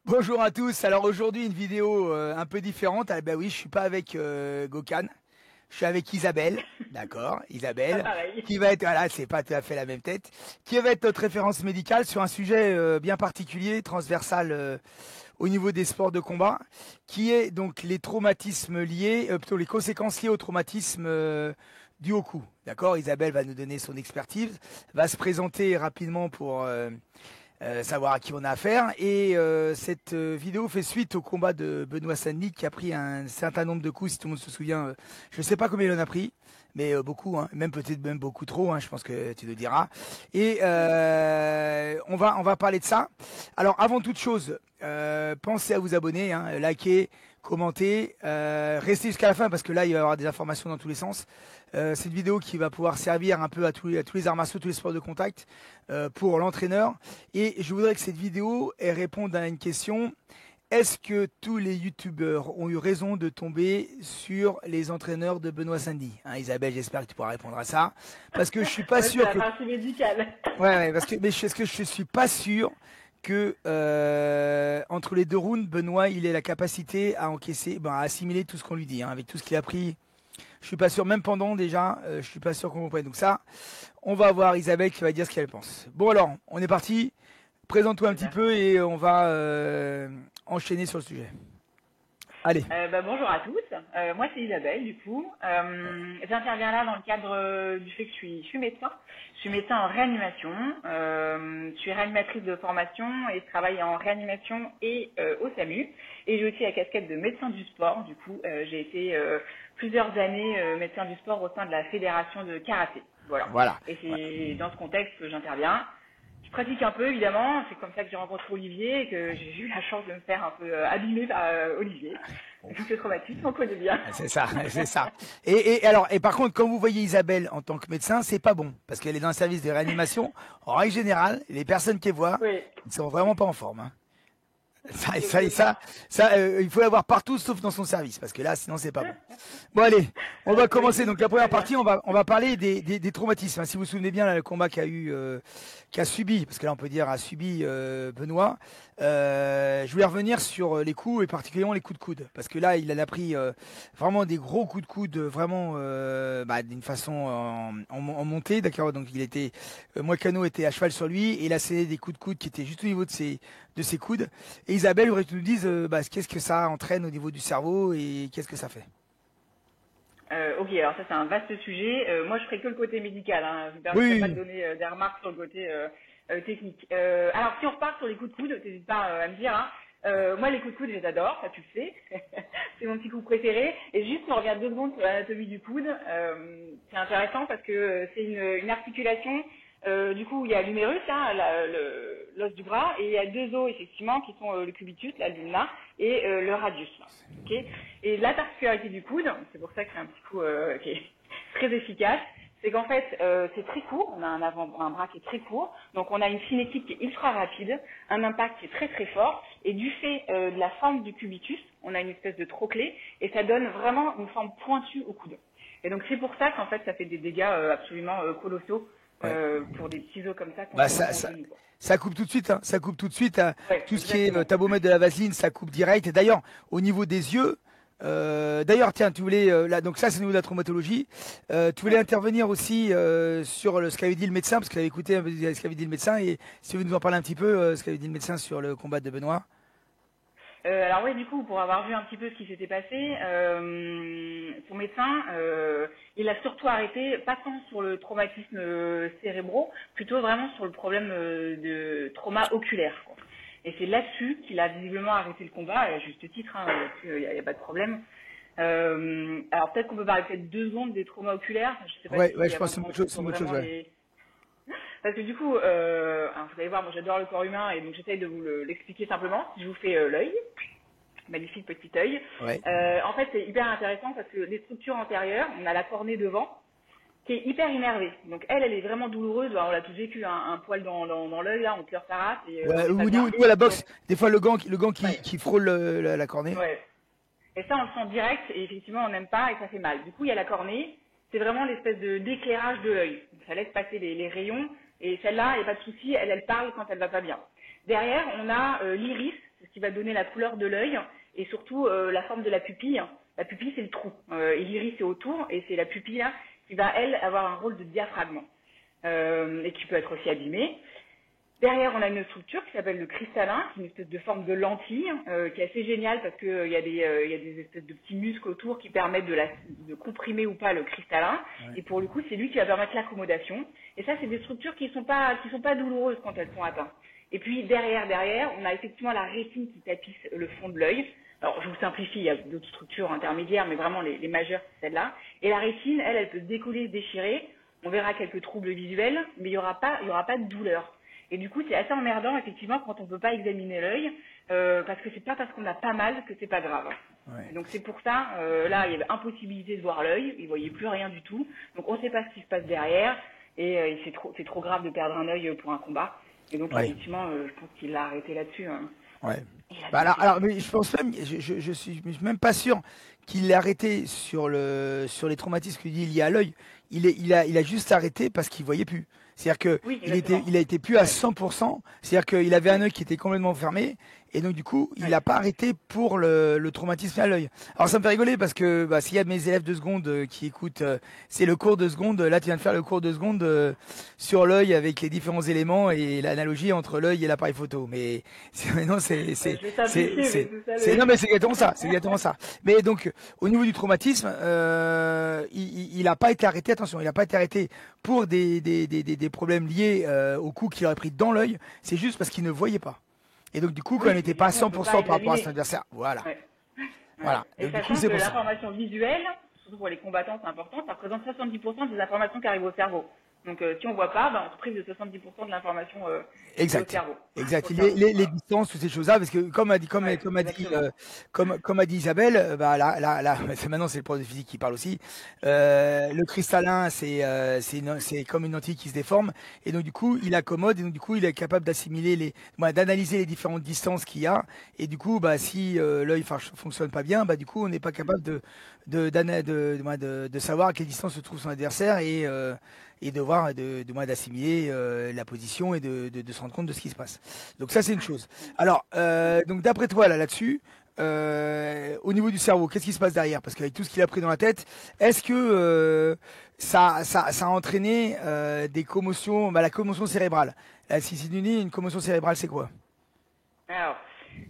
Bonjour à tous. Alors aujourd'hui une vidéo un peu différente. Ah, bah oui, je suis pas avec Gokhan. Je suis avec Isabelle. D'accord, Pas Isabelle, pareil. qui va être, voilà, c'est pas tout à fait la même tête, qui va être notre référence médicale sur un sujet bien particulier, transversal au niveau des sports de combat, qui est donc les traumatismes liés, plutôt les conséquences liées au traumatisme dû au coup. D'accord, Isabelle va nous donner son expertise, va se présenter rapidement pour savoir à qui on a affaire. Et cette vidéo fait suite au combat de Benoît Saint-Denis qui a pris un certain nombre de coups, si tout le monde se souvient. Je ne sais pas combien il en a pris, mais beaucoup, hein, même peut-être même beaucoup trop, hein, je pense que tu le diras. Et on va parler de ça. Alors avant toute chose, pensez à vous abonner, hein, liker, commenter, restez jusqu'à la fin parce que là il va y avoir des informations dans tous les sens. C'est une vidéo qui va pouvoir servir un peu à tous les arts martiaux, tous les sports de contact pour l'entraîneur. Et je voudrais que cette vidéo elle réponde à une question. Est-ce que tous les youtubeurs ont eu raison de tomber sur les entraîneurs de Benoît Saint-Denis, hein, Isabelle, j'espère que tu pourras répondre à ça. Parce que je suis pas Ouais, c'est sûr la que... partie médicale. Ouais, parce que, mais est-ce que je suis pas sûr que entre les deux rounds, Benoît, il ait la capacité à encaisser, à assimiler tout ce qu'on lui dit, hein, avec tout ce qu'il a pris. Je suis pas sûr, même pendant déjà, je suis pas sûr qu'on comprenne. Donc ça, on va voir Isabelle qui va dire ce qu'elle pense. Bon alors, on est parti. Présente-toi un C'est petit ça. peu et on va enchaîner sur le sujet. Allez. Bonjour à tous. Moi, c'est Isabelle, du coup. J'interviens là dans le cadre du fait que je suis médecin. Je suis médecin en réanimation. Je suis réanimatrice de formation et je travaille en réanimation et au SAMU. Et j'ai aussi la casquette de médecin du sport. Du coup, j'ai été plusieurs années médecin du sport au sein de la fédération de karaté. Voilà. Voilà. Et Ouais. c'est dans ce contexte que j'interviens. Je pratique un peu, évidemment. C'est comme ça que j'ai rencontré Olivier et que j'ai eu la chance de me faire un peu abîmer par Olivier. Donc le traumatisme, on connaît bien. C'est ça, c'est ça. Et par contre, quand vous voyez Isabelle en tant que médecin, c'est pas bon parce qu'elle est dans le service de réanimation. En règle générale, les personnes qui voient, Oui, ils sont vraiment pas en forme, hein. Ça, ça, exactement. ça, il faut l'avoir partout sauf dans son service parce que là, sinon, c'est pas bon. Bon, allez, on va Oui, commencer. Donc, la très première bien. partie, on va parler des traumatismes, hein. Si vous vous souvenez bien, là, le combat qu'a subi, parce que là, on peut dire a subi Benoît. Je voulais revenir sur les coups et particulièrement les coups de coude, parce que là, il en a pris vraiment des gros coups de coude, vraiment d'une façon en montée, d'accord. Donc, Moicano était à cheval sur lui et il a cédé des coups de coude qui étaient juste au niveau de ses coudes. Et Isabelle, voudrait que tu nous dises qu'est-ce que ça entraîne au niveau du cerveau et qu'est-ce que ça fait. Ok, alors ça c'est un vaste sujet. Moi je ferai que le côté médical, hein. Je ne me Oui, permettrai oui, pas de oui. donner des remarques sur le côté technique. Alors si on repart sur les coups de coude, n'hésite pas à me dire, hein. Moi les coups de coude je les adore, ça tu le sais. C'est mon petit coup préféré. Et juste on revient 2 secondes sur l'anatomie du coude. C'est intéressant parce que c'est une articulation. Du coup, il y a l'humérus, hein, l'os du bras, et il y a deux os effectivement qui sont le cubitus, la l'ulna, et le radius. Là. Ok. Et la particularité du coude, c'est pour ça que c'est un petit coup qui est très efficace, c'est qu'en fait c'est très court, on a un bras qui est très court, donc on a une cinétique qui est ultra rapide, un impact qui est très très fort, et du fait de la forme du cubitus, on a une espèce de trochlée, et ça donne vraiment une forme pointue au coude. Et donc c'est pour ça qu'en fait ça fait des dégâts absolument colossaux Ouais. pour des petits os comme ça Bah contre ça, mon ça, genou. Quoi. ça coupe tout de suite, hein. Ça coupe tout de suite, hein. Ouais, Tout ce qui est exactement. t'as beau mettre de la vaseline, ça coupe direct. Et d'ailleurs, au niveau des yeux, d'ailleurs, tiens, tu voulais là, donc ça c'est au niveau de la traumatologie. Tu voulais Ouais. intervenir aussi sur ce qu'avait dit le médecin, parce qu'il avait écouté un peu ce qu'avait dit le médecin. Et si tu veux nous en parler un petit peu, ce qu'avait dit le médecin sur le combat de Benoît. Alors oui, du coup, pour avoir vu un petit peu ce qui s'était passé, son médecin, il a surtout arrêté, pas tant sur le traumatisme cérébraux, plutôt vraiment sur le problème de trauma oculaire. Quoi. Et c'est là-dessus qu'il a visiblement arrêté le combat, et à juste titre, hein, il n'y a pas de problème. Alors peut-être qu'on peut parler peut-être 2 secondes des traumas oculaires, je ne sais pas Ouais, ouais, s'il y je a pense que c'est vraiment une bonne autre chose, chose c'est pour une bonne chose, vraiment ouais. les... Parce que du coup, alors vous allez voir, moi j'adore le corps humain et donc j'essaye de vous l'expliquer simplement. Si je vous fais l'œil, magnifique petit œil. Ouais. En fait, c'est hyper intéressant parce que les structures antérieures, on a la cornée devant, qui est hyper innervée. Donc elle est vraiment douloureuse. Alors, on l'a tous vécu, un poil dans l'œil, là, on pleure sa race et on Ouais, n'est pas ou bien. nous à la Donc, boxe, des fois le gant qui, ouais, qui frôle la cornée. ouais. Et ça, on le sent direct et effectivement, on n'aime pas et ça fait mal. Du coup, il y a la cornée, c'est vraiment l'espèce d'éclairage de l'œil. Ça laisse passer les rayons et celle-là, il n'y a pas de souci, elle parle quand elle va pas bien. Derrière, on a l'iris, c'est qui va donner la couleur de l'œil et surtout la forme de la pupille. La pupille, c'est le trou. Et l'iris, c'est autour, et c'est la pupille là qui va, elle, avoir un rôle de diaphragme et qui peut être aussi abîmée. Derrière, on a une structure qui s'appelle le cristallin, qui est une espèce de forme de lentille, qui est assez géniale parce qu'il y a des espèces de petits muscles autour qui permettent de comprimer ou pas le cristallin. Ouais. Et pour le coup, c'est lui qui va permettre l'accommodation. Et ça, c'est des structures qui sont pas douloureuses quand elles sont atteintes. Et puis derrière, on a effectivement la rétine qui tapisse le fond de l'œil. Alors, je vous simplifie, il y a d'autres structures intermédiaires, mais vraiment les majeures, c'est celle-là. Et la rétine, elle peut se décoller, se déchirer. On verra quelques troubles visuels, mais il y aura pas de douleur. Et du coup, c'est assez emmerdant, effectivement, quand on peut pas examiner l'œil, parce que c'est pas parce qu'on a pas mal que c'est pas grave. Ouais. Donc c'est pour ça, là, il y avait impossibilité de voir l'œil, il voyait plus rien du tout. Donc on sait pas ce qui se passe derrière, et c'est trop grave de perdre un œil pour un combat. Et donc effectivement, je pense qu'il l'a arrêté là-dessus. Ouais. Bah alors, mais je pense même, je suis même pas sûr qu'il l'ait arrêté sur les traumatismes liés à l'œil. Il a juste arrêté parce qu'il voyait plus. C'est-à-dire que il a été plus à 100%. C'est-à-dire qu'il avait un œil qui était complètement fermé. Et donc, du coup, il n'a pas arrêté pour le traumatisme à l'œil. Alors, ça me fait rigoler parce que, s'il y a mes élèves de seconde qui écoutent, c'est le cours de seconde. Là, tu viens de faire le cours de seconde sur l'œil avec les différents éléments et l'analogie entre l'œil et l'appareil photo. Mais non, c'est exactement ça. C'est exactement ça. Mais donc, au niveau du traumatisme, il n'a pas été arrêté. Attention, il n'a pas été arrêté pour des problèmes liés au coup qu'il aurait pris dans l'œil. C'est juste parce qu'il ne voyait pas. Et donc, du coup, quand il n'était pas à 100% par rapport à son adversaire, voilà. Ouais. Voilà. Et sachant que l'information visuelle, surtout pour les combattants, c'est important, ça représente 70% des informations qui arrivent au cerveau. Donc, si on voit pas, on se prive de 70% de l'information au cerveau. Exact. Les distances, toutes ces choses-là, parce que comme a dit Isabelle, maintenant c'est le prof de physique qui parle aussi. Le cristallin, c'est comme une lentille qui se déforme, et donc du coup, il accommode, et donc du coup, il est capable d'assimiler d'analyser les différentes distances qu'il y a, et du coup, si l'œil fonctionne pas bien, du coup, on n'est pas capable de savoir à quelle distance se trouve son adversaire et d'assimiler la position et de se rendre compte de ce qui se passe. Donc ça, c'est une chose. Alors, donc d'après toi, là-dessus, au niveau du cerveau, qu'est-ce qui se passe derrière? Parce qu'avec tout ce qu'il a pris dans la tête, est-ce que ça a entraîné des commotions, la commotion cérébrale? Si c'est une commotion cérébrale, c'est quoi? Alors,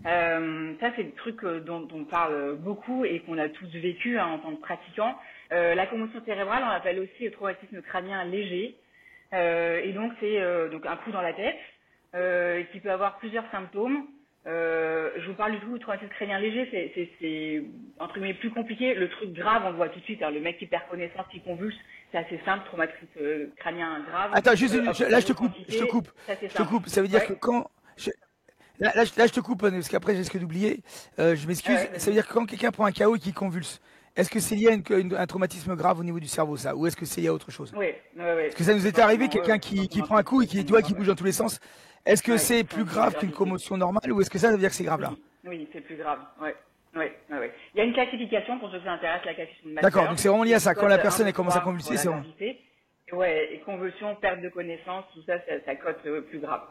ça, c'est le truc dont on parle beaucoup et qu'on a tous vécu en tant que pratiquants. La commotion cérébrale, on l'appelle aussi le traumatisme crânien léger. Et donc, c'est donc un coup dans la tête qui peut avoir plusieurs symptômes. Je vous parle du tout du traumatisme crânien léger, c'est entre guillemets plus compliqué. Le truc grave, on le voit tout de suite. Le mec qui perd connaissance, qui convulse, c'est assez simple, traumatisme crânien grave. Attends, juste là, je te coupe. Ça veut dire que quand... Là, je te coupe parce qu'après, j'ai risque d'oublier. Je m'excuse. Ça veut dire que quand quelqu'un prend un KO et qu'il convulse, est-ce que c'est lié à un traumatisme grave au niveau du cerveau, ça? Ou est-ce que c'est lié à autre chose? Oui. Parce que ça nous était arrivé, quelqu'un qui prend un coup et qui bouge dans tous les sens. Est-ce que c'est plus grave qu'une commotion normale ou est-ce que ça veut dire que c'est grave là? Oui, c'est plus grave. Oui. Il y a une classification pour ceux qui s'intéressent, la classification de Master. D'accord, donc c'est vraiment lié à ça. Quand la personne commence à convulser, c'est bon. Et convulsion, perte de connaissance, tout ça, ça cote plus grave.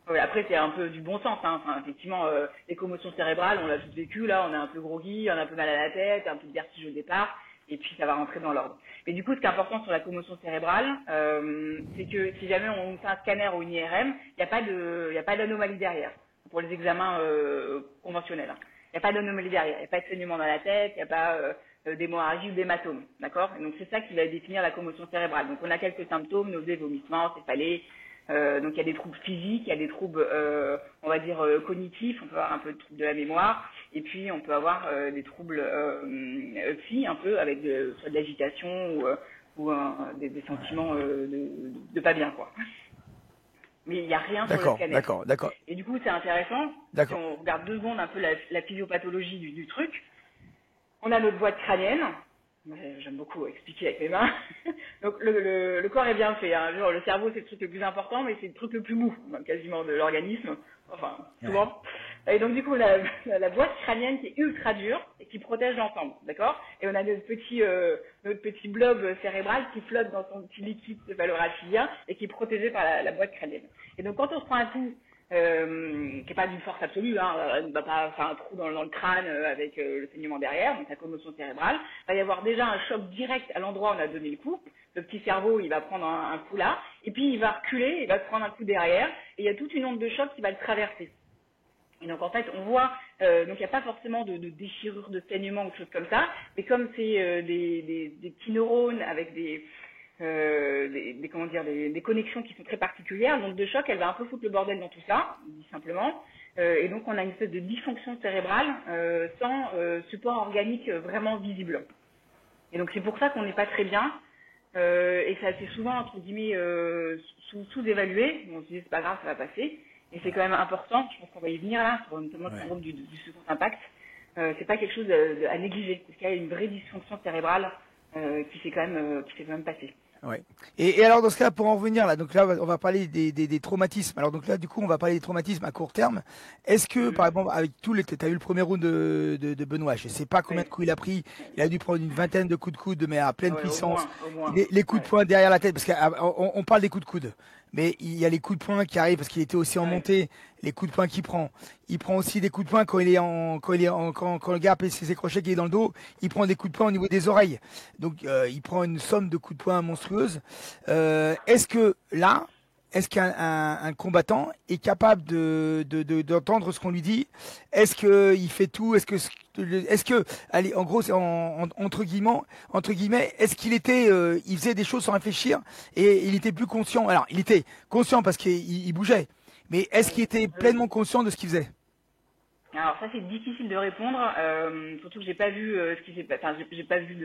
Ouais, après, c'est un peu du bon sens. Effectivement, les commotions cérébrales, on l'a tous vécu. Là, on a un peu groggy, on a un peu mal à la tête, un peu de vertige au départ, et puis ça va rentrer dans l'ordre. Mais du coup, ce qui est important sur la commotion cérébrale, c'est que si jamais on fait un scanner ou une IRM, il n'y a pas d'anomalie derrière pour les examens conventionnels. Il n'y a pas d'anomalie derrière. Il n'y a pas de saignement dans la tête, il n'y a pas d'hémorragie ou d'hématome. D'accord? Et donc, c'est ça qui va définir la commotion cérébrale. Donc, on a quelques symptômes, nausées, vomissements, céphalées. Donc il y a des troubles physiques, il y a des troubles, on va dire cognitifs, on peut avoir un peu de troubles de la mémoire, et puis on peut avoir des troubles psy un peu avec soit de l'agitation ou des sentiments de pas bien quoi. Mais il n'y a rien sur le scanner. D'accord. Et du coup c'est intéressant. Si on regarde 2 secondes un peu la physiopathologie du truc, on a notre boîte crânienne. J'aime beaucoup expliquer avec mes mains. Donc le corps est bien fait. Genre, le cerveau c'est le truc le plus important, mais c'est le truc le plus mou, quasiment de l'organisme. Enfin, souvent. Et donc du coup, la boîte crânienne qui est ultra dure et qui protège l'ensemble, d'accord? Et on a notre petit blob cérébral qui flotte dans son petit liquide céphalorachidien et qui est protégé par la boîte crânienne. Et donc quand on se prend un coup qui n'est pas d'une force absolue, hein, elle ne va pas faire un trou dans le crâne avec le saignement derrière, donc la commotion cérébrale. Il va y avoir déjà un choc direct à l'endroit où on a donné le coup. Le petit cerveau, il va prendre un coup là, et puis il va reculer, il va se prendre un coup derrière, et il y a toute une onde de choc qui va le traverser. Et donc en fait, on voit, donc il n'y a pas forcément de déchirure, de saignement ou de choses comme ça, mais comme c'est des petits neurones avec comment dire, des connexions qui sont très particulières, l'onde de choc, elle va un peu foutre le bordel dans tout ça, dit simplement. Et donc on a une espèce de dysfonction cérébrale sans support organique vraiment visible. Et donc c'est pour ça qu'on n'est pas très bien. Et que ça a été souvent, entre guillemets, sous-évalué. On se dit, c'est pas grave, ça va passer. Et c'est quand même important, je pense qu'on va y venir là, sur notamment le syndrome du second impact. C'est pas quelque chose à négliger, parce qu'il y a une vraie dysfonction cérébrale qui s'est quand même passée. Ouais. Et alors dans ce cas, pour en revenir là, donc là on va parler des traumatismes. Alors donc là du coup on va parler des traumatismes à court terme. Est-ce que par exemple avec tous les, t'as eu le premier round de Benoît, je sais pas combien de coups il a pris, il a dû prendre une vingtaine de coups de coude mais à pleine puissance. Au moins. Les coups de poing derrière la tête, parce qu'on parle des coups de coude, mais il y a les coups de poing qui arrivent parce qu'il était aussi en montée, les coups de poing qu'il prend. Il prend aussi des coups de poing quand le gars a ses crochets qui est dans le dos, il prend des coups de poing au niveau des oreilles. Donc il prend une somme de coups de poing monstrueuse. Est-ce qu'un combattant est capable d'entendre ce qu'on lui dit? Est-ce que il fait tout? Allez, en gros, entre guillemets, est-ce qu'il il faisait des choses sans réfléchir et il était plus conscient? Alors, il était conscient parce qu'il bougeait, mais est-ce qu'il était pleinement conscient de ce qu'il faisait? Alors ça c'est difficile de répondre, surtout que j'ai pas vu j'ai pas vu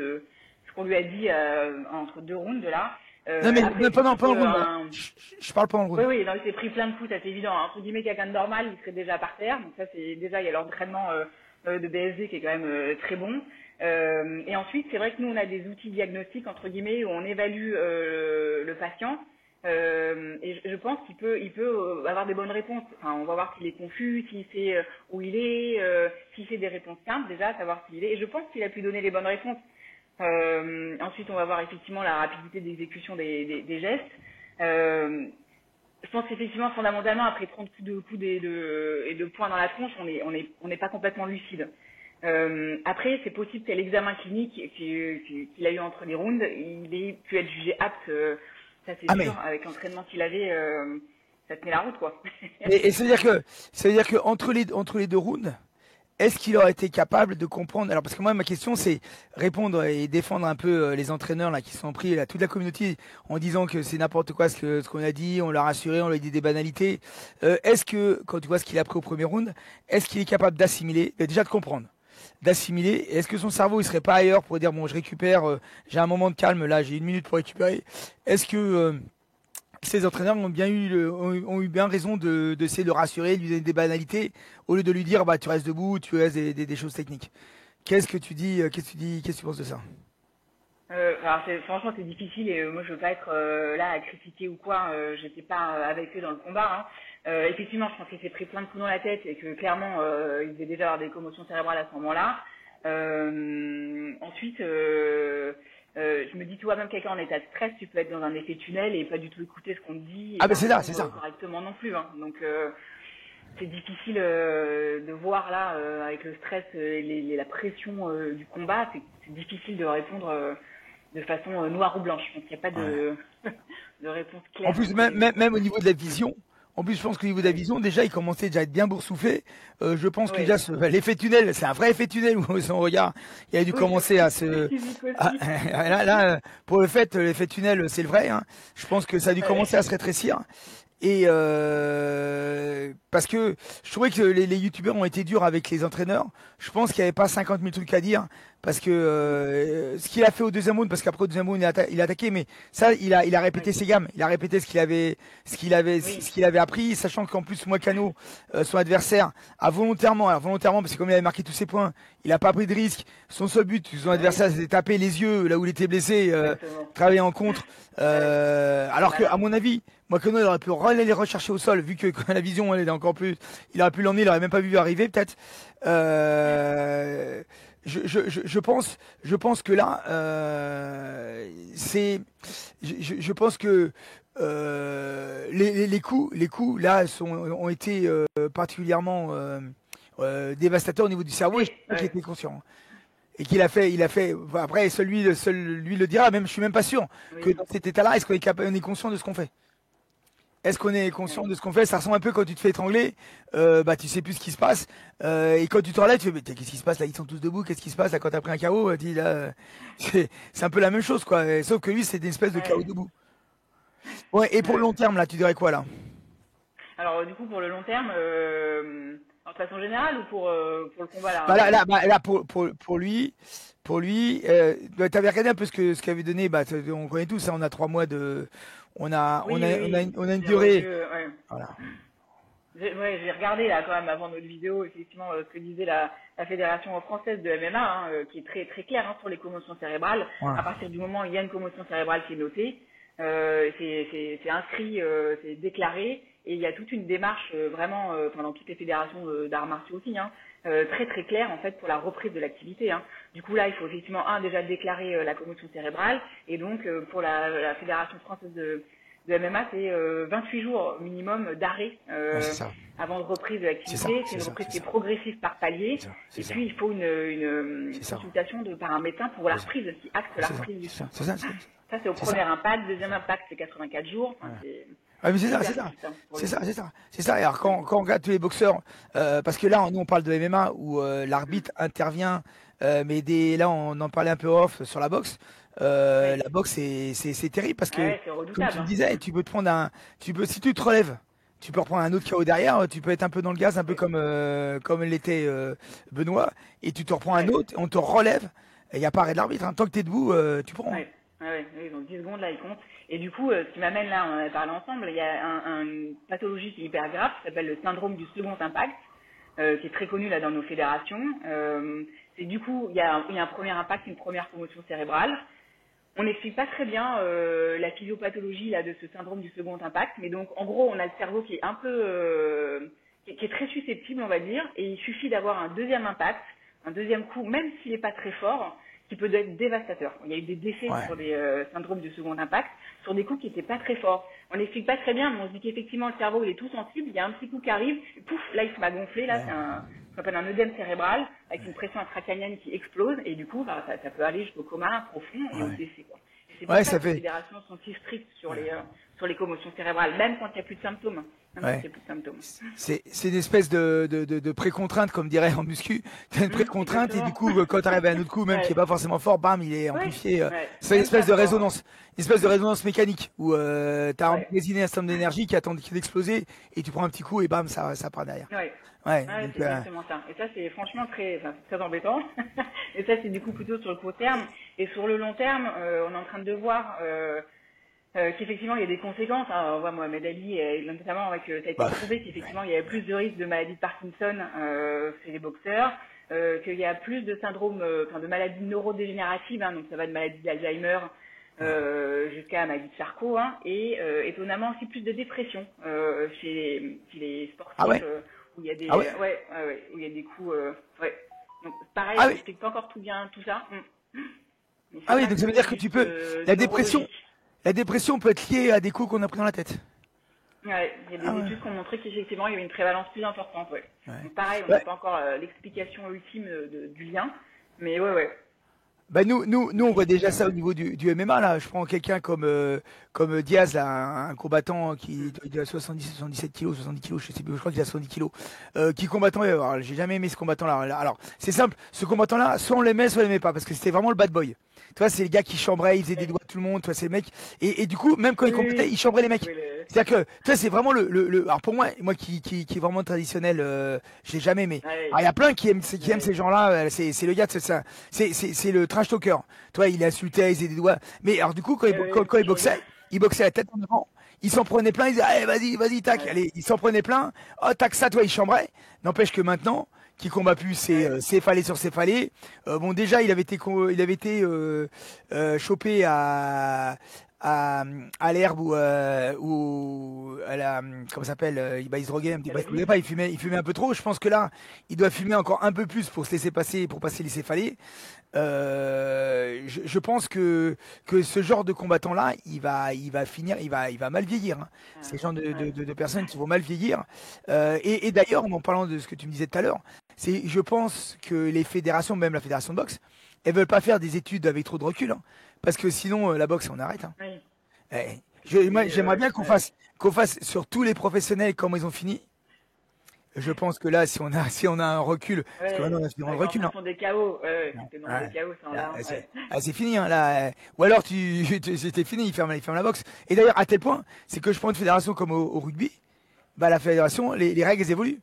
ce qu'on lui a dit entre deux rounds là. Non mais pas dans le round. Je parle pas en round. Oui, non, il s'est pris plein de coups, ça c'est évident. Entre guillemets, quelqu'un de normal, il serait déjà par terre. Donc ça c'est déjà, il y a l'entraînement de BSD qui est quand même très bon. Et ensuite, c'est vrai que nous on a des outils diagnostiques entre guillemets où on évalue le patient. Et je pense qu'il peut avoir des bonnes réponses. Enfin, on va voir s'il est confus, s'il sait où il est, s'il fait des réponses simples déjà, savoir s'il est. Et je pense qu'il a pu donner les bonnes réponses. Ensuite, on va voir effectivement la rapidité d'exécution des gestes. Je pense qu'effectivement, fondamentalement, après 30 coups de coude et de poing dans la tronche, on n'est pas complètement lucide. Après, c'est possible qu'à l'examen clinique qu'il a eu entre les rounds, il ait pu être jugé apte. Ça c'est sûr, avec l'entraînement qu'il avait, ça tenait la route quoi. Et ça veut dire que entre les deux rounds, est-ce qu'il aurait été capable de comprendre? Alors parce que moi ma question c'est répondre et défendre un peu les entraîneurs là qui sont pris là, toute la communauté en disant que c'est n'importe quoi ce qu'on a dit, on l'a rassuré, on lui a dit des banalités. Est-ce que quand tu vois ce qu'il a pris au premier round, est-ce qu'il est capable d'assimiler, déjà de comprendre? D'assimiler. Est-ce que son cerveau il serait pas ailleurs pour dire bon je récupère, j'ai un moment de calme là, j'ai 1 minute pour récupérer. Est-ce que ces entraîneurs ont eu bien raison d'essayer de rassurer, de lui donner des banalités au lieu de lui dire bah tu restes debout, tu restes des choses techniques. Qu'est-ce que tu dis, qu'est-ce que tu penses de ça? Alors franchement c'est difficile et moi je veux pas être là à critiquer ou quoi, j'étais pas avec eux dans le combat. Hein. Effectivement, je pense qu'il s'est pris plein de coups dans la tête et que clairement, il devait déjà avoir des commotions cérébrales à ce moment-là. Ensuite, je me dis, tu vois, même quelqu'un en état de stress, tu peux être dans un effet tunnel et pas du tout écouter ce qu'on te dit. Ah ben c'est ça. Correctement non plus. Hein. Donc, c'est difficile de voir là, avec le stress et la pression du combat, c'est difficile de répondre de façon noire ou blanche. Donc, il n'y a pas de réponse claire. En plus, même au niveau de la vision. En plus, je pense qu'au niveau de la vision, déjà, il commençait déjà à être bien boursouflé. Je pense que déjà, l'effet tunnel, c'est un vrai effet tunnel où son regard, il a dû commencer à se... là, pour l'effet tunnel, c'est le vrai. Hein. Je pense que ça a dû commencer à se rétrécir. Et parce que je trouvais que les youtubeurs ont été durs avec les entraîneurs. Je pense qu'il n'y avait pas 50 000 trucs à dire parce que ce qu'il a fait au deuxième round, parce qu'après au deuxième round il a attaqué, mais ça il a répété ses gammes, il a répété ce qu'il avait appris, sachant qu'en plus Moicano, son adversaire, a volontairement parce que comme il avait marqué tous ses points, il a pas pris de risque. Son seul but, son adversaire s'était tapé les yeux là où il était blessé, travailler en contre. Alors que à mon avis, Moicano il aurait pu aller les rechercher au sol, vu que quand la vision elle est encore plus, il aurait pu l'emmener, il aurait même pas vu arriver peut-être. Je pense que là, je pense que les coups là ont été particulièrement dévastateurs au niveau du cerveau. Et je Oui, crois qu'il ouais, était conscient. Et il a fait. Enfin, après, seul lui le dira. Même, je suis même pas sûr que oui, dans cet état-là, est-ce qu'on est capable, on est conscient de ce qu'on fait. Est-ce qu'on est conscient oui. de ce qu'on fait? Ça ressemble un peu quand tu te fais étrangler, bah tu sais plus ce qui se passe. Et quand tu te relèves, tu fais mais qu'est-ce qui se passe là? Ils sont tous debout. Qu'est-ce qui se passe là quand t'as pris un KO? Tu dis là, c'est un peu la même chose quoi. Sauf que lui, c'est une espèce de KO Ouais, debout. Ouais. Et pour le ouais. long terme là, tu dirais quoi là? Alors, du coup, pour le long terme, de façon générale ou pour le combat là, Bah là, maintenant? pour lui, bah, t'avais regardé un peu ce qu'avait donné. Bah on connaît tous. Hein, on a 3 mois de, Oui, oui, oui. on a une J'ai revu, durée. ouais. Voilà. Ouais, j'ai regardé là quand même avant notre vidéo, effectivement, ce que disait la Fédération française de MMA, hein, qui est très très claire hein, sur les commotions cérébrales. Ouais. À partir du moment où il y a une commotion cérébrale qui est notée, c'est inscrit, c'est déclaré, et il y a toute une démarche vraiment, enfin, dans toutes les fédérations d'arts martiaux aussi, hein, très très claire en fait pour la reprise de l'activité. Hein. Du coup là, il faut effectivement déjà déclarer la commotion cérébrale, et donc pour la Fédération française de MMA, c'est 28 jours minimum d'arrêt Ouais, c'est ça. avant de reprise de C'est ça. l'activité. C'est C'est une ça. reprise C'est qui est ça. progressive par palier. C'est ça. C'est Et ça. puis, il faut une C'est ça. consultation par un médecin pour la C'est ça. reprise, qui acte la C'est ça. reprise du C'est sport. ça. C'est ça. Ça, c'est au C'est premier ça. impact. Deuxième impact, c'est 84 jours. Enfin, Ouais. c'est Ah, mais c'est ça, c'est hyper ça. strict hein, pour C'est le ça, coup. c'est ça. C'est ça. Et alors, quand on regarde tous les boxeurs, parce que là, nous, on parle de MMA où l'arbitre intervient, mais là, on en parlait un peu off sur la boxe. Oui. La boxe, c'est terrible parce que, Ouais, c'est comme redoutable. tu le Hein. disais, tu peux te prendre si tu te relèves, tu peux reprendre un autre KO derrière, tu peux être un peu dans le gaz, un peu Oui. comme l'était Benoît, et tu te reprends un Ouais. autre, on te relève, et il n'y a pas arrêt de l'arbitre. Hein. Tant que tu es debout, tu prends. Hein. Ouais. Ouais, ouais, donc 10 secondes là, ils comptent. Et du coup, ce qui m'amène là, on en a parlé ensemble, il y a une pathologie qui est hyper grave, qui s'appelle le syndrome du second impact, qui est très connu là dans nos fédérations. C'est du coup, il y a un premier impact, une première commotion cérébrale. On n'explique pas très bien la physiopathologie là de ce syndrome du second impact, mais donc en gros, on a le cerveau qui est un peu, qui est très susceptible, on va dire, et il suffit d'avoir un deuxième impact, un deuxième coup, même s'il n'est pas très fort, qui peut être dévastateur. Il y a eu des décès Ouais. sur des syndromes du second impact, sur des coups qui n'étaient pas très forts. On n'explique pas très bien, mais on se dit qu'effectivement le cerveau il est tout sensible, il y a un petit coup qui arrive, pouf, là il se m'a gonflé, là Ouais. c'est ce qu'on appelle un œdème cérébral, avec une pression intracrânienne qui explose, et du coup bah, ça peut aller jusqu'au coma profond et au Ouais. décès. Quoi. Et c'est pour Ouais, ça ça que les fait. fédérations sont si strictes sur les commotions cérébrales, même quand il n'y a plus de symptômes. Même quand il Ouais. n'y a plus de symptômes. C'est une espèce de pré-contrainte, comme dirait en muscu. Tu as une pré-contrainte et du Exactement. coup, quand tu arrives à un autre coup, même qui est Ouais, pas forcément fort, bam, il est ouais, amplifié. ouais. C'est une Même espèce pas de fort. résonance. Une espèce de résonance mécanique où tu as Ouais, emmagasiné un système d'énergie qui attend d'exploser et tu prends un petit coup et bam, ça part derrière. ouais. Ouais, Ouais, donc, c'est exactement ça. Et ça, c'est franchement très embêtant. Et ça, c'est du coup plutôt sur le court terme. Et sur le long terme, on est en train de voir qu'effectivement, il y a des conséquences. Hein. On voit Mohamed Ali, notamment avec, ça a été bah, prouvé qu'effectivement, il y avait plus de risques de maladie de Parkinson chez les boxeurs, qu'il y a plus de syndromes, enfin de maladies neurodégénératives, hein, donc ça va de maladies d'Alzheimer jusqu'à maladie de Charcot, hein, et étonnamment aussi plus de dépression chez les ah sportifs ouais, où il y a des ah ouais, où il y a des coups ouais. Donc pareil, ah on oui, n'explique pas encore tout bien tout ça. Mais ah c'est oui, pas donc ça veut que dire que tu juste peux. La dépression, neurologique. la dépression peut être liée à des coups qu'on a pris dans la tête. Ouais, il y a Ah des ouais, études qui ont montré qu'effectivement il y avait une prévalence plus importante. Ouais. ouais. Donc pareil, on n'a Ouais. pas encore l'explication ultime du lien, mais ouais. Bah nous on voit déjà ça au niveau du MMA là. Je prends quelqu'un comme Diaz là, un combattant qui il a 77 kilos, 70 kilos, je sais plus, je crois qu'il a 70 kilos, qui combattant. Alors, j'ai jamais aimé ce combattant là. Alors c'est simple, ce combattant là, soit on l'aimait, soit on l'aimait pas, parce que c'était vraiment le bad boy. Tu vois, c'est le gars qui chambrait, il faisait des Ouais. doigts à tout le monde. Tu vois, c'est le mec. Et du coup, même quand il combattait, Oui. il chambrait les mecs. Oui, C'est-à-dire que, tu vois, c'est vraiment alors pour moi qui est vraiment traditionnel, je l'ai jamais aimé. Alors il y a plein qui aiment ouais. ces gens-là, c'est le gars, c'est le trash talker. Tu vois, il insultait, il faisait des doigts. Mais alors du coup, quand il boxait la tête en avant, il s'en prenait plein, il disait, allez, vas-y, tac, Ouais. allez, il s'en prenait plein, oh, tac, ça, toi, il chambrait. N'empêche que maintenant, qui combat plus, c'est Ouais. céphalé sur céphalé. Bon, déjà, il avait été chopé à l'herbe ou à la, comment ça s'appelle, il se droguait, bah, il se droguait pas, il fumait un peu trop. Je pense que là, il doit fumer encore un peu plus pour se laisser passer, pour passer les céphalées. Je pense que ce genre de combattant-là, il va finir, il va mal vieillir, hein. C'est le genre de personnes qui vont mal vieillir. Et d'ailleurs, en parlant de ce que tu me disais tout à l'heure, je pense que les fédérations, même la fédération de boxe, elles veulent pas faire des études avec trop de recul, hein, parce que sinon, la boxe, on arrête, hein. Oui. Eh, moi, j'aimerais bien qu'on fasse sur tous les professionnels comment ils ont fini. Je pense que là, si on a un recul, parce que maintenant on a Ouais, le quand recul, ce hein. sont des KO, Ouais, c'était dans ouais. des KO, ça en Là, a un, ouais. c'est fini, hein, là. Ou alors c'était fini, il ferme la boxe. Et d'ailleurs, à tel point, c'est que je prends une fédération comme au rugby, bah la fédération, les règles elles évoluent.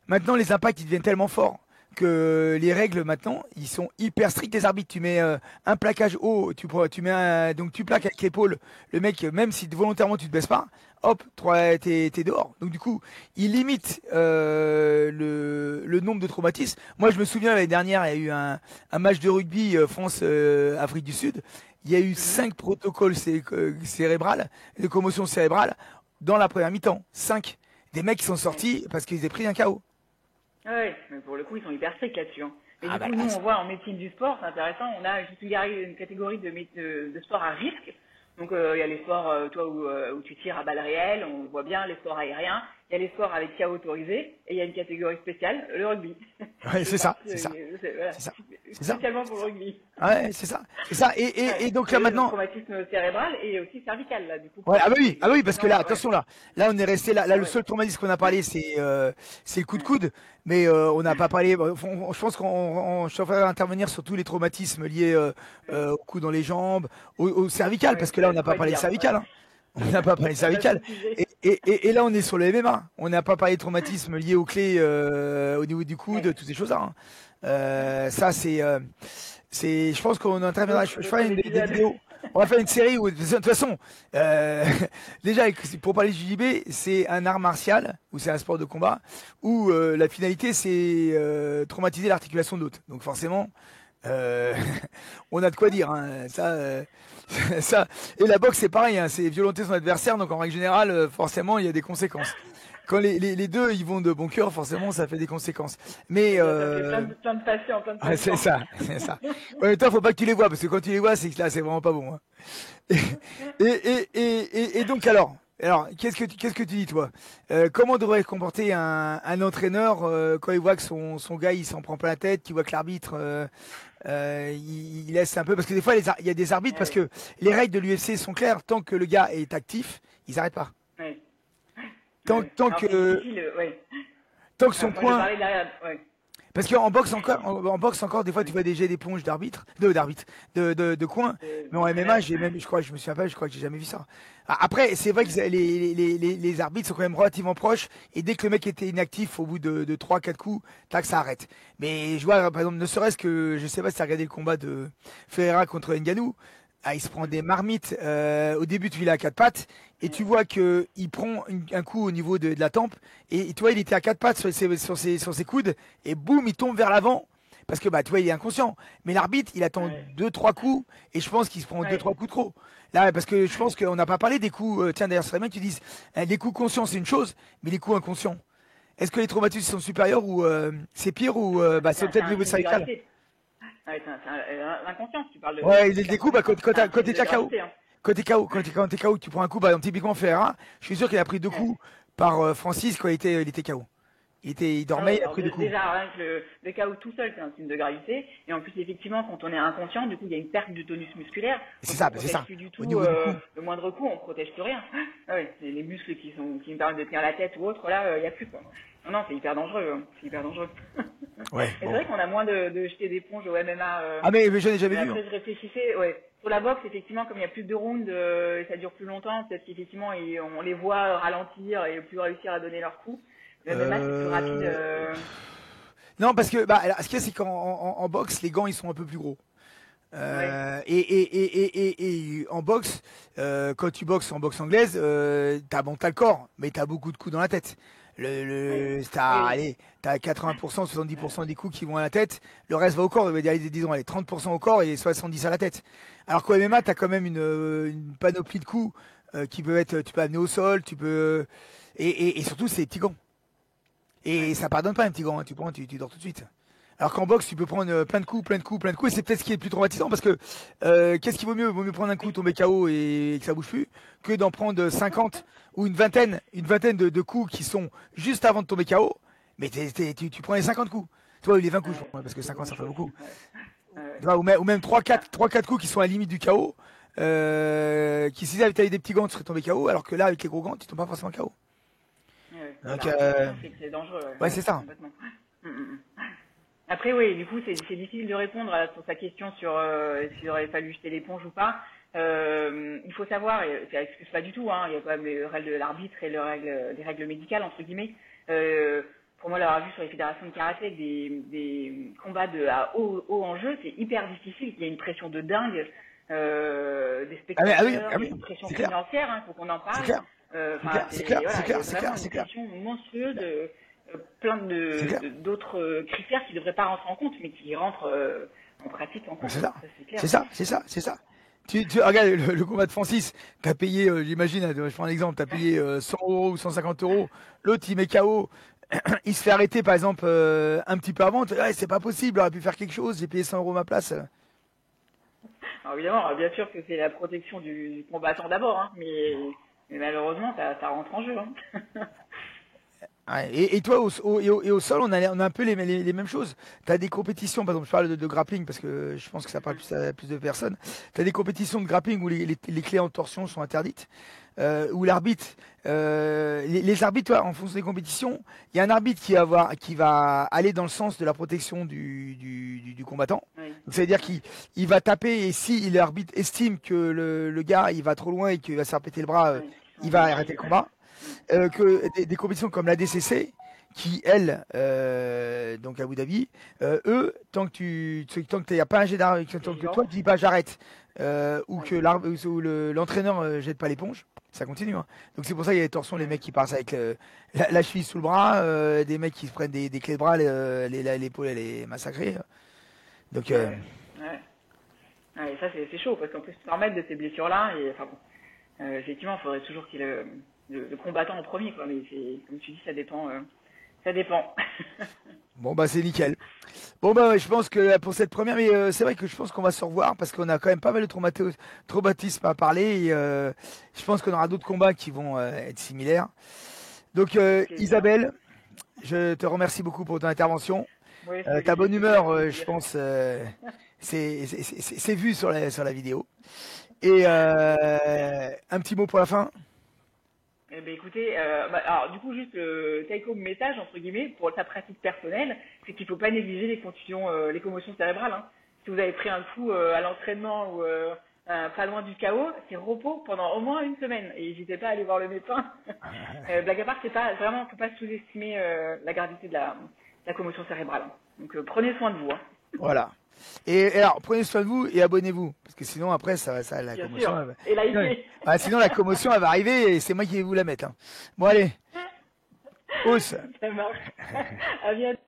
Maintenant, les impacts ils deviennent tellement forts que les règles maintenant, ils sont hyper stricts. Les arbitres, tu mets un plaquage haut, tu mets donc tu plaques avec l'épaule. Le mec, même si volontairement tu te baisses pas, hop, t'es dehors. Donc du coup, ils limitent le nombre de traumatismes. Moi, je me souviens l'année dernière, il y a eu un match de rugby France-Afrique du Sud. Il y a eu Mhm. 5 protocoles cérébrales, de commotion cérébrale dans la première mi-temps. 5. Des mecs qui sont Ouais. sortis parce qu'ils avaient pris un KO. Ouais, mais pour le coup, ils sont hyper stricts là-dessus, hein. Et Ah du bah coup, là, nous, on voit en médecine du sport, c'est intéressant, on a juste une catégorie de sport à risque. Donc, il y a les sports, toi, où tu tires à balles réelles, on voit bien, les sports aériens. Il y a les sports avec KO autorisé, et il y a une catégorie spéciale, le rugby. ouais, Qui fait c'est ça, partie, c'est ça, voilà, c'est ça, c'est ça. spécialement pour le rugby. Ouais, c'est ça, c'est ça. Et Ouais. donc là Et eux, ils ont maintenant, traumatisme cérébral et aussi cervical, là, du coup, ouais, pour le coup. ah bah oui, parce que là, Effectivement, ouais. attention là on est resté là Ah le ouais. seul traumatisme qu'on a parlé c'est le coup de Ouais. coude, mais on n'a pas parlé. Je pense je suis en train d'intervenir sur tous les traumatismes liés Ouais. au coup dans les jambes, au cervical, Ouais, parce que là on de n'a pas quoi parlé de dire, cervical, ouais. hein. On n'a pas parlé de On a cervical. précisé. Et là on est sur le MMA. On n'a pas parlé de traumatismes liés aux clés au niveau du coude, Ouais. toutes ces choses-là, hein. Ça je pense qu'on interviendra. Je ferai D'autres des épisodes. vidéos. On va faire une série où, de toute façon, euh, déjà, pour parler du JJB, c'est un art martial, ou c'est un sport de combat, où la finalité, c'est traumatiser l'articulation de l'autre. Donc forcément, euh, on a de quoi dire, hein. Ça. Et la boxe, c'est pareil, hein, c'est violenter son adversaire, donc en règle générale, forcément, il y a des conséquences. Quand les deux, ils vont de bon cœur, forcément, ça fait des conséquences. Mais Ça fait plein de patients, plein de ouais, c'est patients. ça, c'est ça. En même temps, faut pas que tu les vois, parce que quand tu les vois, c'est que là, c'est vraiment pas bon, hein. Et donc alors, qu'est-ce que tu dis toi? Comment devrait se comporter un entraîneur quand il voit que son gars il s'en prend pas la tête, qu'il voit que l'arbitre il laisse un peu, parce que des fois il y a des arbitres, parce Ouais, que les règles de l'UFC sont claires, tant que le gars est actif, ils arrêtent pas. ouais, Tant, ouais. tant Alors c'est que difficile, ouais. tant que son Alors, moi je point. parlais derrière, ouais. Parce qu'en boxe encore, en boxe encore, des fois tu Ouais. vois des jets d'éponge d'arbitre, de coin. Mais en MMA, D'entraîneur. je me souviens pas, je crois que j'ai jamais vu ça. Après, c'est vrai que les arbitres sont quand même relativement proches, et dès que le mec était inactif au bout de 3-4 coups, tac, ça arrête. Mais je vois, par exemple, ne serait-ce que, je sais pas si t'as regardé le combat de Ferreira contre Ngannou, ah, il se prend des marmites. Au début, tu il est à quatre pattes et tu Ouais. vois que il prend un coup au niveau de la tempe et tu vois, il était à quatre pattes sur ses coudes et boum, il tombe vers l'avant parce que bah tu vois, il est inconscient. Mais l'arbitre, il attend Ouais. deux trois coups et je pense qu'il se prend deux Ouais. trois coups trop. Là, parce que je pense qu'on n'a pas parlé des coups. Tiens, d'ailleurs, ce serait bien que tu dises les coups conscients, c'est une chose, mais les coups inconscients. Est-ce que les traumatismes sont supérieurs ou c'est pire ou bah c'est C'est peut-être un le niveau signe de cervical. gravité. Ouais, l'inconscience, tu parles Ouais, de des coups, bah, l'inconscience. C'est un quand signe t'es de déjà KO. gravité, hein. Quand t'es KO, tu prends un coup, bah, donc, typiquement Ferreira, je suis sûr qu'il a pris deux Ouais. coups par Francis quand il était KO. Il Ah dormait, ouais, il a alors pris deux coups. déjà, rien que le KO tout seul, c'est un signe de gravité. Et en plus, effectivement, quand on est inconscient, du coup, il y a une perte du tonus musculaire. C'est Donc, ça, on bah, c'est protège ça. plus du Au tout, niveau du coup. le moindre coup, on protège plus rien. Ah ouais, c'est les muscles qui me permettent de tenir la tête ou autre, là, il n'y a plus, quoi. Non, non, c'est hyper dangereux, hein. C'est hyper dangereux. Ouais, Et c'est bon. vrai qu'on a moins de jeter d'éponge au MMA, Ah, mais j'en ai jamais mais vu, hein. après, je réfléchissais, ouais. Sur la boxe, effectivement, comme il y a plus de rounds, et ça dure plus longtemps, peut-être qu'effectivement, on les voit ralentir et plus réussir à donner leur coup. Le MMA, c'est plus rapide, Euh... Non, parce que bah, alors, ce qu'il y a, c'est qu'en en boxe, les gants, ils sont un peu plus gros. ouais. Et en boxe, quand tu boxes en boxe anglaise, t'as le corps, mais t'as beaucoup de coups dans la tête. Oui. T'as 80%, 70% des coups qui vont à la tête, le reste va au corps, disons, allez, 30% au corps et 70 à la tête. Alors qu'au MMA, t'as quand même une panoplie de coups qui peuvent être, tu peux amener au sol, et surtout, c'est des petits gants. Et Ouais. ça pardonne pas un petit gant, hein, tu prends, tu dors tout de suite. Alors qu'en boxe, tu peux prendre plein de coups, plein de coups, plein de coups, et c'est peut-être ce qui est le plus traumatisant parce que qu'est-ce qui vaut mieux? Vaut mieux prendre un coup, tomber KO et que ça bouge plus, que d'en prendre 50 ou une vingtaine de coups qui sont juste avant de tomber KO, mais tu prends les 50 coups. Tu vois, les 20 coups, je Ouais, prends, parce que c'est 50 ça fait grand-chose. beaucoup. Ouais. Ouais. Tu vois, ou même Ah, 3-4 coups qui sont à la limite du KO, qui si t'avais des petits gants, tu serais tombé KO, alors que là, avec les gros gants, tu tombes pas forcément KO. ouais. Bah, Donc, la répétition, c'est que c'est dangereux. ouais, Ouais, c'est ouais, ça. complètement. Mm, mm, mm. Après, oui, du coup, c'est difficile de répondre sur sa question sur s'il aurait fallu jeter l'éponge ou pas. Il faut savoir, et ça excuse pas du tout, hein, il y a quand même les règles de l'arbitre et les règles médicales, entre guillemets. Euh, pour moi, l'avoir vu sur les fédérations de karaté avec des combats à haut enjeu, c'est hyper difficile. Il y a une pression de dingue des spectateurs, Ah il y oui, a une pression c'est clair, financière, il faut qu'on en c'est parle. clair, c'est Enfin, clair, c'est clair, c'est voilà, il y clair, a c'est vraiment clair, une c'est clair. pression monstrueuse, plein d'autres critères qui ne devraient pas rentrer en compte, mais qui rentrent en pratique en Ben, compte. c'est ça, Ça, c'est clair. c'est ça, c'est ça, c'est ça. Regarde le combat de Francis, t'as payé, j'imagine, je prends un exemple, t'as payé 100 euros ou 150 euros, l'autre il met KO, il se fait arrêter par exemple un petit peu avant, tu dis, ouais, c'est pas possible, j'aurais pu faire quelque chose, j'ai payé 100 euros ma place. Alors évidemment, bien sûr que c'est la protection du combattant d'abord, hein, mais malheureusement, ça rentre en jeu. Hein. Ouais, et toi, et au sol, on a un peu les mêmes choses. Tu as des compétitions, par exemple, je parle de grappling parce que je pense que ça parle plus à plus de personnes. Tu as des compétitions de grappling où les clés en torsion sont interdites, où l'arbitre, les arbitres, toi, en fonction des compétitions, il y a un arbitre qui va aller dans le sens de la protection du combattant. Oui. Donc, ça veut dire qu'il va taper et si l'arbitre estime que le gars il va trop loin et qu'il va se faire péter le bras, Oui, qui il sont va arrêter légitimes. le combat que des compétitions comme la DCC, qui elle, donc à Abu Dhabi, eux, tant que t'as pas un jet d'arrêt, C'est tant que vivant. toi tu dis pas j'arrête, ou Oui. que l'entraîneur jette pas l'éponge, ça continue. Hein. Donc c'est pour ça qu'il y a des torsions, les Ouais. mecs qui passent avec la cheville sous le bras, des mecs qui se prennent des clés de bras, l'épaule elle est massacrée. Donc Ouais. Ouais. Ouais, et ça, c'est chaud, parce qu'en plus, se remettre de ces blessures-là, et enfin bon, effectivement, il faudrait toujours qu'il y ait le combattant en premier, quoi, mais c'est, comme tu dis, ça dépend. Ça dépend. bon bah c'est nickel. Bon bah ouais, je pense que pour cette première, mais c'est vrai que je pense qu'on va se revoir parce qu'on a quand même pas mal de traumatismes à parler et je pense qu'on aura d'autres combats qui vont être similaires. Donc Avec plaisir. Isabelle, je te remercie beaucoup pour ton intervention. Oui, c'est moi Ta bonne qui te humeur, je remercie. pense, c'est vu sur sur la vidéo. Et un petit mot pour la fin. Eh ben, écoutez, alors du coup, juste le take-home message, entre guillemets, pour sa pratique personnelle, c'est qu'il ne faut pas négliger les contusions, les commotions cérébrales. Hein. Si vous avez pris un coup à l'entraînement ou pas loin du chaos, c'est repos pendant au moins une semaine. Et n'hésitez pas à aller voir le médecin. Blague à part, c'est pas vraiment, faut pas sous-estimer la gravité de la commotion cérébrale. Hein. Donc prenez soin de vous. Hein. Voilà. Et alors, prenez soin de vous et abonnez-vous. Parce que sinon, après, la Bien commotion, sûr. Et sinon, likez. sinon, la commotion, elle va arriver et c'est moi qui vais vous la mettre. Hein. Bon, allez, hausse. Ça marche. À bientôt.